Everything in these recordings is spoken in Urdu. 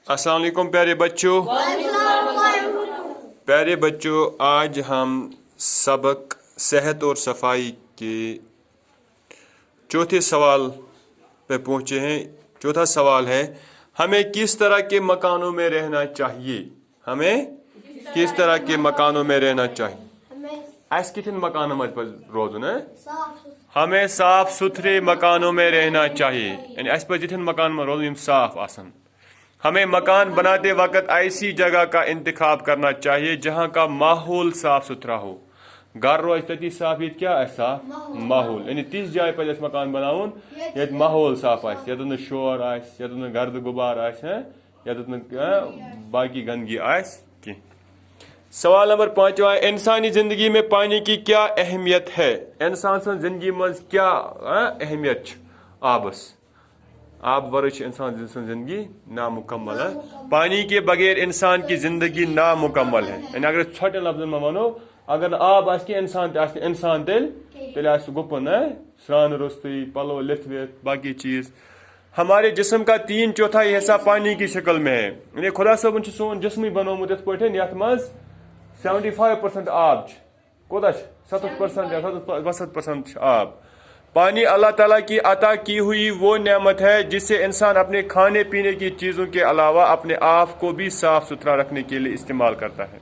السلام علیکم پیارے بچوں. پیارے بچوں، آج ہم سبق صحت اور صفائی کے چوتھے سوال پہ پہنچے ہیں. چوتھا سوال ہے، ہمیں کس طرح کے مکانوں میں رہنا چاہیے؟ ہمیں کس طرح کے مکانوں میں رہنا چاہیے؟ اس کتن مکانوں میں روزن ہے؟ ہمیں صاف ستھرے مکانوں میں رہنا چاہیے، یعنی اس پہ جتن مکان میں روزن صاف آسن. ہمیں مکان بناتے وقت ایسی جگہ کا انتخاب کرنا چاہیے جہاں کا ماحول صاف ستھرا ہو. گھر روز تتی صاف، یہ کیا ہے صاف ماحول، یعنی تیس جائے پہ مکان بناؤن یت ماحول صاف آس، یت نہ شور آس، یت نہ گرد غبار آس، یت نہ باقی گندگی آس کی. سوال نمبر 5، انسانی زندگی میں پانی کی کیا اہمیت ہے؟ انسان سن زندگی مز کیا اہمیت آبس؟ آب ورچ انسان زندگی نامکمل ہے. پانی کے بغیر انسان کی زندگی نامکمل ہے. یعنی اگر چھوٹے لفظ میں ونو، اگر آب آس کی انسان تیل آس گپن سران رستی پلو لتھ وتھ باقی چیز. ہمارے جسم کا 3/4 حصہ پانی کی شکل میں ہے. یعنی خدا صاحب سون جسم بنومت یت پہ یت مز 75% آب کوتا 70% یا 62% آب. پانی اللہ تعالیٰ کی عطا کی ہوئی وہ نعمت ہے جس سے انسان اپنے کھانے پینے کی چیزوں کے علاوہ اپنے آپ کو بھی صاف ستھرا رکھنے کے لیے استعمال کرتا ہے.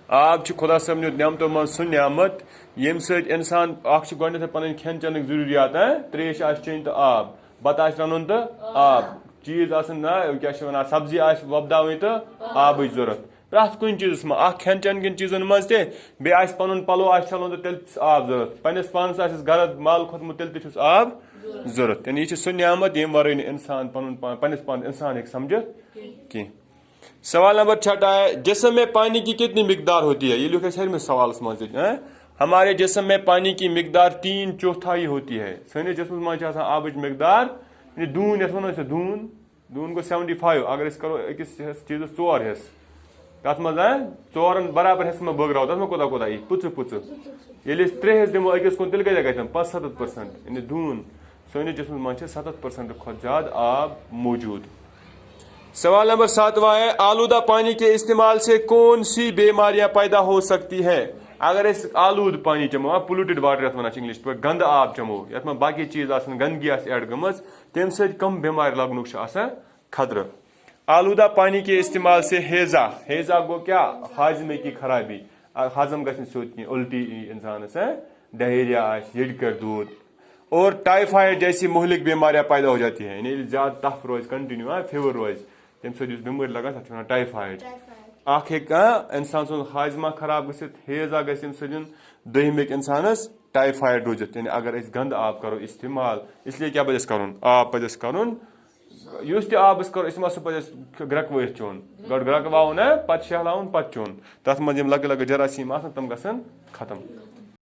آب خدا صاحب نعمتوں من سن نعمت یم سۭتۍ انسان اخ گۄڈنیتھ پنن کھین چنک ضروریات تریش آس چین تو آب، بتہ آس رنن تو آب، چیز آسن کیا ونان سبزی آس وۄپداوٕنۍ تو آبٕچ ضرورت. پرٛٮ۪تھ کُنہِ چیٖزس منٛز اکھ کھٮ۪ن چٮ۪ن کٮ۪ن چیٖزن منٛز تہِ بیٚیہِ آسہِ پنُن پلو آسہِ چھلُن تہٕ تیٚلہِ چھُس آب ضرورت. پننس پانس آسٮ۪س گرد مال کھوٚتمُت تیٚلہِ تہِ چھُس آب ضرورت. یعنی یہ چھِ سُہ نعمت ییٚمہِ ورٲے نہٕ انسان پنُن پننس پانس انسان ہیٚکہِ سمجھِتھ کینٛہہ. سوال نمبر 6 ہے، جسم میں پانی کی کتنی مقدار ہوتی ہے؟ یہ لکھ سارمس سوالس مز. ہمارے جسم میں پانی کی مقدار 3/4 ہوتی ہے. سٲنِس جسمس منٛز چھِ آسان آبٕچ مقدار، دوٗن یتھ ونو أسۍ دوٗن گوٚو 75. اگر أسۍ کرو أکِس چیٖزس 4 حصہٕ، تتھ منٛز 4 برابر حصہٕ منٛز بٲگراو، تتھ منٛز کوٗتاہ یی؟ پٕژٕ. ییٚلہِ أسۍ 3 حصہٕ دِمو أکِس کُن تیٚلہِ کۭتیاہ گژھن؟ 75%. یعنی دوٗن سٲنِس جسمس منٛز چھِ 70% کھۄتہٕ زیادٕ آب موجود. سوال نمبر 7 ہے، آلودہ پانی کے استعمال سے کون سی بیماریاں پیدا ہو سکتی ہیں؟ اگر اس آلود پانی چمو، پولوٹڈ واٹر یتھ ونان انگلش پہ، گند آب چمو یتھ میں باقی چیز آسن گندگی آس ایڈ گمز، تمہ سۭتۍ کم بیمار لگنُک آسان خطرہ. آلودہ پانی کے استعمال سے ہیضہ گو کیا؟ ہاضمے کی خرابی، ہضم گھن سیود کی الٹی انسانس، ڈہیریا آس، یڈ کر دود، اور ٹائیفائڈ جیسی مہلک بیماریاں پیدا ہو جاتی ہیں. یعنی زیادہ تف روز کنٹینیو فیور روز تمہ سۭتۍ یُس بیمٲرۍ لگان تتھ ونان ٹائیفائڈ. اکھ ہیٚکہِ انسان سُنٛد ہاضمہ خراب گٔژھِتھ، ہیضہ گژھِ امہِ سۭتۍ، دوٚیِم ہیٚکہِ انسانس ٹائیفائڈ روٗزِتھ. یعنی اگر أسۍ گنٛدٕ آب کرو استعمال، اس لیے کیٛاہ پزِ اسہِ کرُن؟ آب پزِ اسہِ کرُن یُس تہِ آب أسۍ کرو استعمال سُہ پزِ اسہِ گرٛٮ۪کنٲوِتھ چیوٚن. گۄڈٕ گرٛٮ۪کناوُن پتہٕ شہلاوُن پتہٕ چیوٚن. تتھ منٛز یِم لۄکٕٹۍ لۄکٕٹۍ جراثیٖم آسن تِم گژھن ختم.